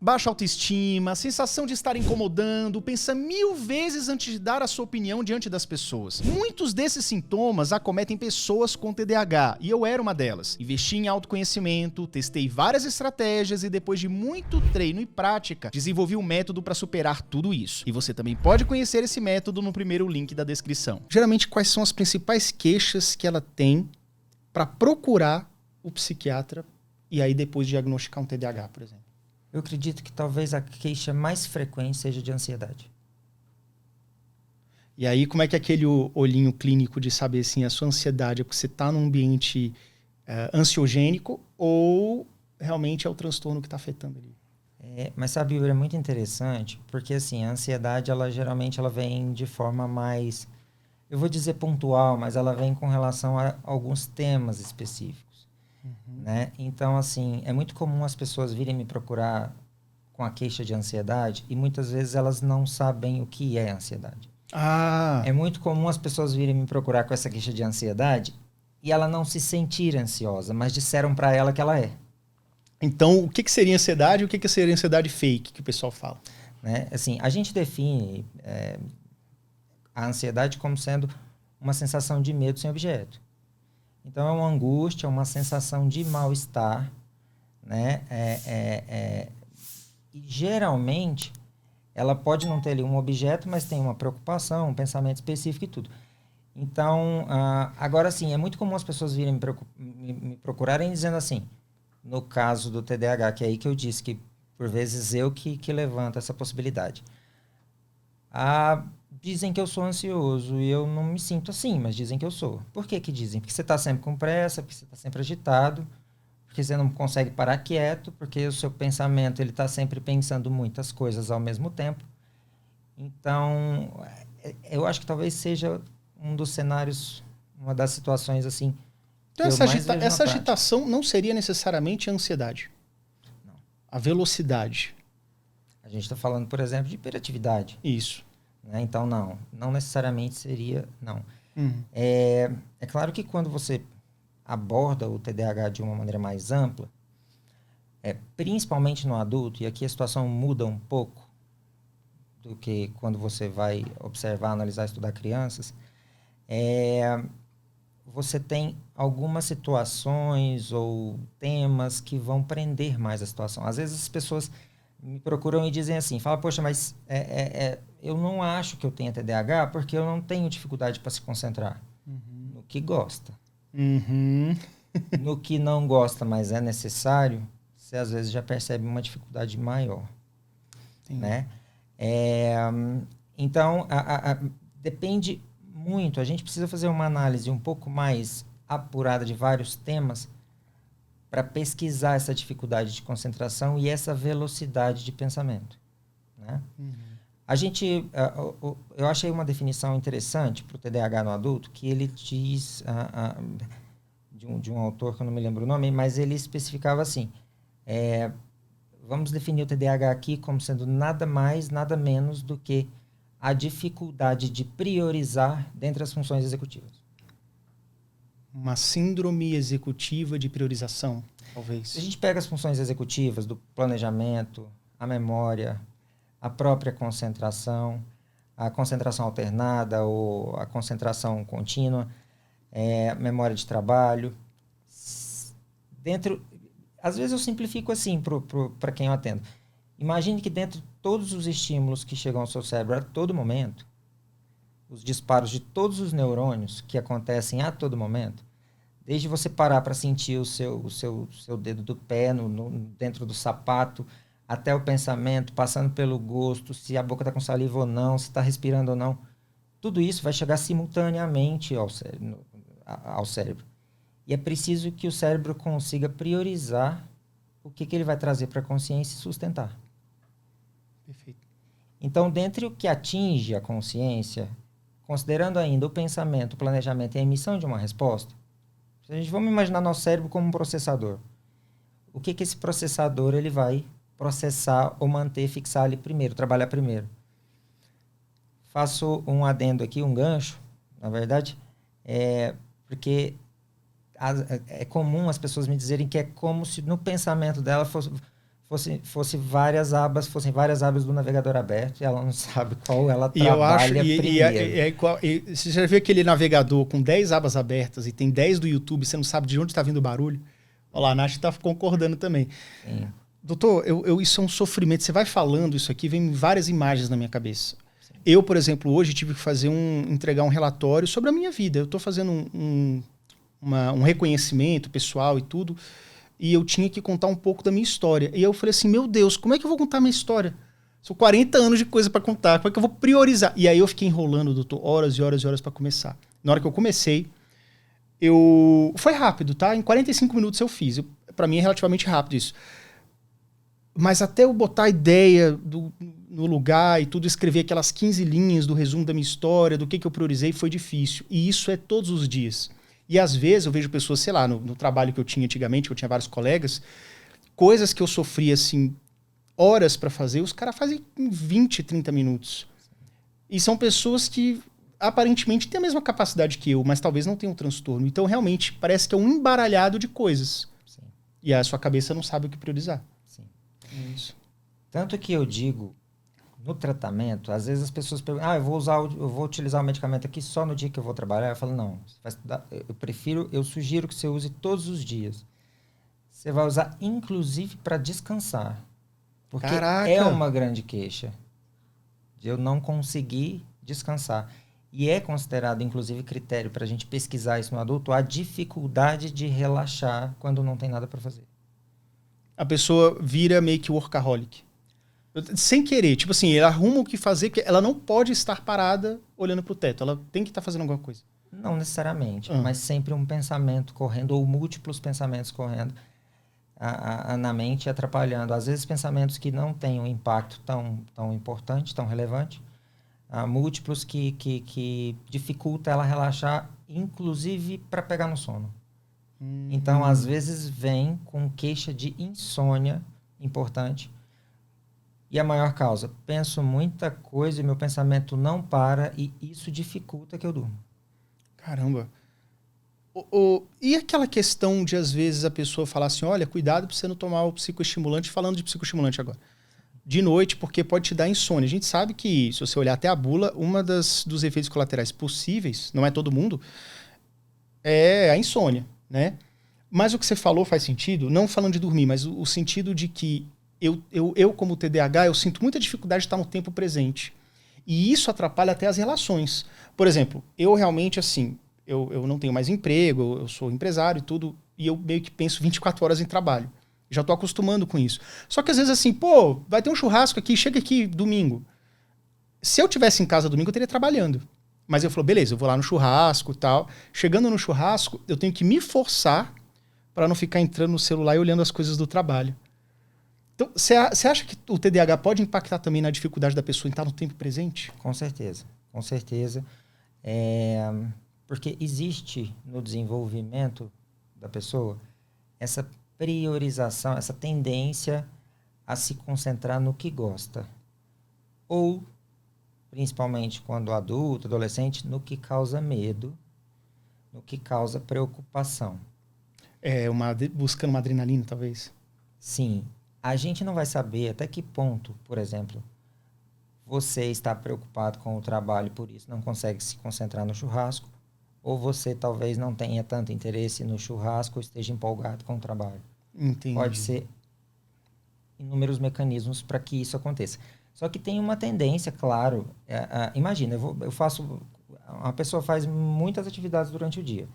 baixa autoestima, sensação de estar incomodando, pensa 1000 vezes antes de dar a sua opinião diante das pessoas. Muitos desses sintomas acometem pessoas com TDAH, e eu era uma delas. Investi em autoconhecimento, testei várias estratégias e depois de muito treino e prática, desenvolvi um método para superar tudo isso. E você também pode conhecer esse método no primeiro link da descrição. Geralmente, quais são as principais queixas que ela tem para procurar o psiquiatra e aí depois diagnosticar um TDAH, por exemplo? Eu acredito que talvez a queixa mais frequente seja de ansiedade. E aí, como é que é aquele olhinho clínico de saber assim, a sua ansiedade é porque você está num ambiente ansiogênico ou realmente é o transtorno que está afetando ali? Mas sabe, Yuri, é muito interessante, porque assim, a ansiedade, geralmente ela vem de forma mais, eu vou dizer pontual, mas ela vem com relação a alguns temas específicos. Né? Então, assim, é muito comum as pessoas virem me procurar com a queixa de ansiedade e muitas vezes elas não sabem o que é ansiedade. É muito comum as pessoas virem me procurar com essa queixa de ansiedade e ela não se sentir ansiosa, mas disseram para ela que ela é. Então, o que seria ansiedade e o que seria ansiedade fake, que o pessoal fala? Né? Assim, a gente define a ansiedade como sendo uma sensação de medo sem objeto. Então, é uma angústia, uma sensação de mal-estar, né? E geralmente, ela pode não ter ali um objeto, mas tem uma preocupação, um pensamento específico e tudo. Então, agora sim, é muito comum as pessoas virem me procurarem dizendo assim, no caso do TDAH, que é aí que eu disse que, por vezes, eu que levanto essa possibilidade. Dizem que eu sou ansioso e eu não me sinto assim, mas dizem que eu sou. Por que dizem? Porque você está sempre com pressa, porque você está sempre agitado, porque você não consegue parar quieto, porque o seu pensamento ele está sempre pensando muitas coisas ao mesmo tempo. Então, eu acho que talvez seja um dos cenários, uma das situações assim. Então, essa agitação não seria necessariamente a ansiedade? Não. A velocidade. A gente está falando, por exemplo, de hiperatividade. Isso. Né? Então, não necessariamente seria, não. É claro que quando você aborda o TDAH de uma maneira mais ampla, principalmente no adulto, e aqui a situação muda um pouco do que quando você vai observar, analisar, estudar crianças, você tem algumas situações ou temas que vão prender mais a situação. Às vezes as pessoas me procuram e dizem assim, fala, poxa, mas eu não acho que eu tenha TDAH porque eu não tenho dificuldade para se concentrar. No que gosta. No que não gosta, mas é necessário, você às vezes já percebe uma dificuldade maior. Né? Então, depende muito. A gente precisa fazer uma análise um pouco mais apurada de vários temas para pesquisar essa dificuldade de concentração e essa velocidade de pensamento. Né? Eu achei uma definição interessante para o TDAH no adulto, que ele diz, de um autor que eu não me lembro o nome, mas ele especificava assim, vamos definir o TDAH aqui como sendo nada mais, nada menos do que a dificuldade de priorizar dentre as funções executivas. Uma síndrome executiva de priorização, talvez. Se a gente pega as funções executivas do planejamento, a memória, a própria concentração, a concentração alternada ou a concentração contínua, memória de trabalho. Às vezes eu simplifico assim para quem eu atendo. Imagine que dentro de todos os estímulos que chegam ao seu cérebro a todo momento, os disparos de todos os neurônios que acontecem a todo momento, desde você parar para sentir o seu dedo do pé dentro do sapato, até o pensamento, passando pelo gosto, se a boca está com saliva ou não, se está respirando ou não, tudo isso vai chegar simultaneamente ao cérebro. E é preciso que o cérebro consiga priorizar o que ele vai trazer para a consciência e sustentar. Perfeito. Então, dentre o que atinge a consciência, considerando ainda o pensamento, o planejamento e a emissão de uma resposta, vamos imaginar nosso cérebro como um processador. O que esse processador ele vai processar ou manter, fixar ali primeiro, trabalhar primeiro? Faço um adendo aqui, um gancho, na verdade, porque é comum as pessoas me dizerem que é como se no pensamento dela fossem várias abas do navegador aberto e ela não sabe qual ela E eu acho, trabalha primeiro. você já viu aquele navegador com 10 abas abertas e tem 10 do YouTube, você não sabe de onde está vindo o barulho? Olha lá, a Nath está concordando também. Sim. Doutor, isso é um sofrimento. Você vai falando isso aqui, vem várias imagens na minha cabeça. Sim. Eu, por exemplo, hoje tive que entregar um relatório sobre a minha vida. Eu estou fazendo um reconhecimento pessoal e tudo, e eu tinha que contar um pouco da minha história. E eu falei assim, meu Deus, como é que eu vou contar a minha história? São 40 anos de coisa para contar, como é que eu vou priorizar? E aí eu fiquei enrolando, doutor, horas e horas e horas para começar. Na hora que eu comecei, foi rápido, tá? Em 45 minutos eu fiz. Para mim é relativamente rápido isso. Mas até eu botar a ideia no lugar e tudo, escrever aquelas 15 linhas do resumo da minha história, do que eu priorizei, foi difícil. E isso é todos os dias. E às vezes eu vejo pessoas, sei lá, no trabalho que eu tinha antigamente, que eu tinha vários colegas, coisas que eu sofria, assim, horas para fazer, os caras fazem em 20, 30 minutos. E são pessoas que aparentemente têm a mesma capacidade que eu, mas talvez não tenham transtorno. Então, realmente, parece que é um embaralhado de coisas. Sim. E a sua cabeça não sabe o que priorizar. Sim. Isso. Tanto que eu digo, no tratamento, às vezes as pessoas perguntam, eu vou utilizar o medicamento aqui só no dia que eu vou trabalhar. Eu falo, não, eu sugiro que você use todos os dias. Você vai usar, inclusive, para descansar. Porque Caraca! é uma grande queixa de eu não conseguir descansar. E é considerado, inclusive, critério para a gente pesquisar isso no adulto, a dificuldade de relaxar quando não tem nada para fazer. A pessoa vira meio que workaholic. Sem querer. Tipo assim, ela arruma o que fazer, porque ela não pode estar parada olhando pro teto. Ela tem que estar fazendo alguma coisa. Não necessariamente, mas sempre um pensamento correndo, ou múltiplos pensamentos correndo na mente, atrapalhando. Às vezes, pensamentos que não têm um impacto tão importante, tão relevante. Múltiplos que dificulta ela relaxar, inclusive para pegar no sono. Então, às vezes, vem com queixa de insônia importante. E a maior causa, penso muita coisa e meu pensamento não para e isso dificulta que eu durmo. Caramba. E aquela questão de, às vezes, a pessoa falar assim, olha, cuidado para você não tomar o psicoestimulante, falando de psicoestimulante agora, de noite, porque pode te dar insônia. A gente sabe que, se você olhar até a bula, uma dos efeitos colaterais possíveis, não é todo mundo, é a insônia, né? Mas o que você falou faz sentido, não falando de dormir, mas o sentido de que eu como TDAH, eu sinto muita dificuldade de estar no tempo presente. E isso atrapalha até as relações. Por exemplo, eu realmente, assim, eu não tenho mais emprego, eu sou empresário e tudo, e eu meio que penso 24 horas em trabalho. Já tô acostumando com isso. Só que às vezes assim, vai ter um churrasco aqui, chega aqui domingo. Se eu tivesse em casa domingo, eu teria trabalhando. Mas eu falo, beleza, eu vou lá no churrasco e tal. Chegando no churrasco, eu tenho que me forçar para não ficar entrando no celular e olhando as coisas do trabalho. Então, você acha que o TDAH pode impactar também na dificuldade da pessoa em estar no tempo presente? Com certeza, com certeza. Porque existe no desenvolvimento da pessoa essa priorização, essa tendência a se concentrar no que gosta. Ou, principalmente quando adulto, adolescente, no que causa medo, no que causa preocupação. Buscando uma adrenalina, talvez? Sim. A gente não vai saber até que ponto, por exemplo, você está preocupado com o trabalho, por isso não consegue se concentrar no churrasco, ou você talvez não tenha tanto interesse no churrasco ou esteja empolgado com o trabalho. Entendi. Pode ser inúmeros mecanismos para que isso aconteça. Só que tem uma tendência, claro. Imagina, uma pessoa faz muitas atividades durante o dia.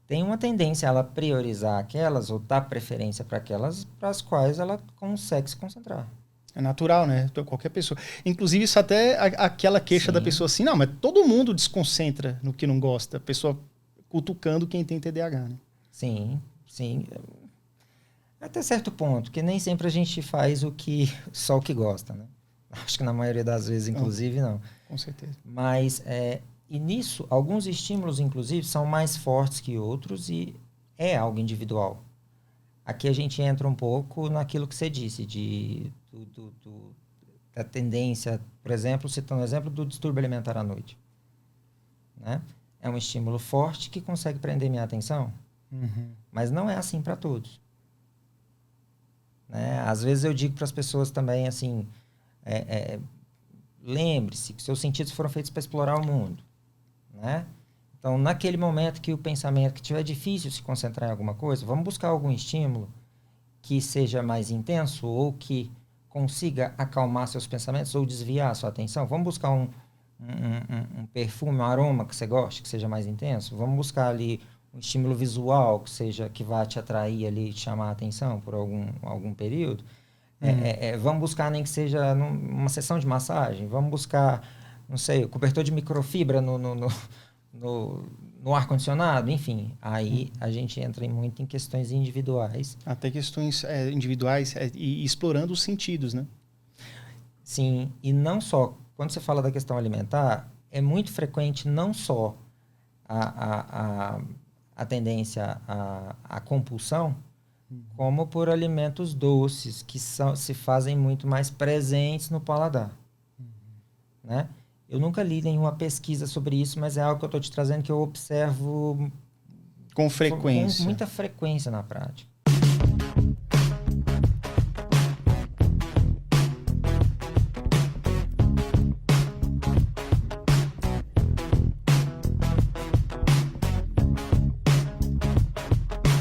Tem uma tendência a ela priorizar aquelas ou dar preferência para aquelas para as quais ela consegue se concentrar. É natural, né? Qualquer pessoa. Inclusive, isso até aquela queixa da pessoa assim, não, mas todo mundo desconcentra no que não gosta. A pessoa cutucando quem tem TDAH, né? Sim. Até certo ponto, que nem sempre a gente faz só o que gosta, né? Acho que na maioria das vezes, inclusive, não. Com certeza. Mas, e nisso, alguns estímulos, inclusive, são mais fortes que outros e é algo individual. Aqui a gente entra um pouco naquilo que você disse, da tendência, por exemplo, citando o exemplo do distúrbio alimentar à noite. Né? É um estímulo forte que consegue prender minha atenção, mas não é assim para todos. né? Às vezes eu digo para as pessoas também assim, lembre-se que seus sentidos foram feitos para explorar o mundo, né? Então, naquele momento que o pensamento, que tiver difícil se concentrar em alguma coisa, vamos buscar algum estímulo que seja mais intenso ou que consiga acalmar seus pensamentos ou desviar a sua atenção. Vamos buscar um perfume, um aroma que você goste, que seja mais intenso. Vamos buscar ali um estímulo visual que vá te atrair ali, te chamar a atenção por algum período. Vamos buscar nem que seja uma sessão de massagem. Vamos buscar, não sei, o cobertor de microfibra no ar-condicionado, enfim. Aí a gente entra muito em questões individuais. Até questões individuais e explorando os sentidos, né? Sim, e não só. Quando você fala da questão alimentar, é muito frequente não só a tendência à compulsão, como por alimentos doces, que se fazem muito mais presentes no paladar. Né? Eu nunca li nenhuma pesquisa sobre isso, mas é algo que eu estou te trazendo que eu observo com frequência. Com muita frequência na prática.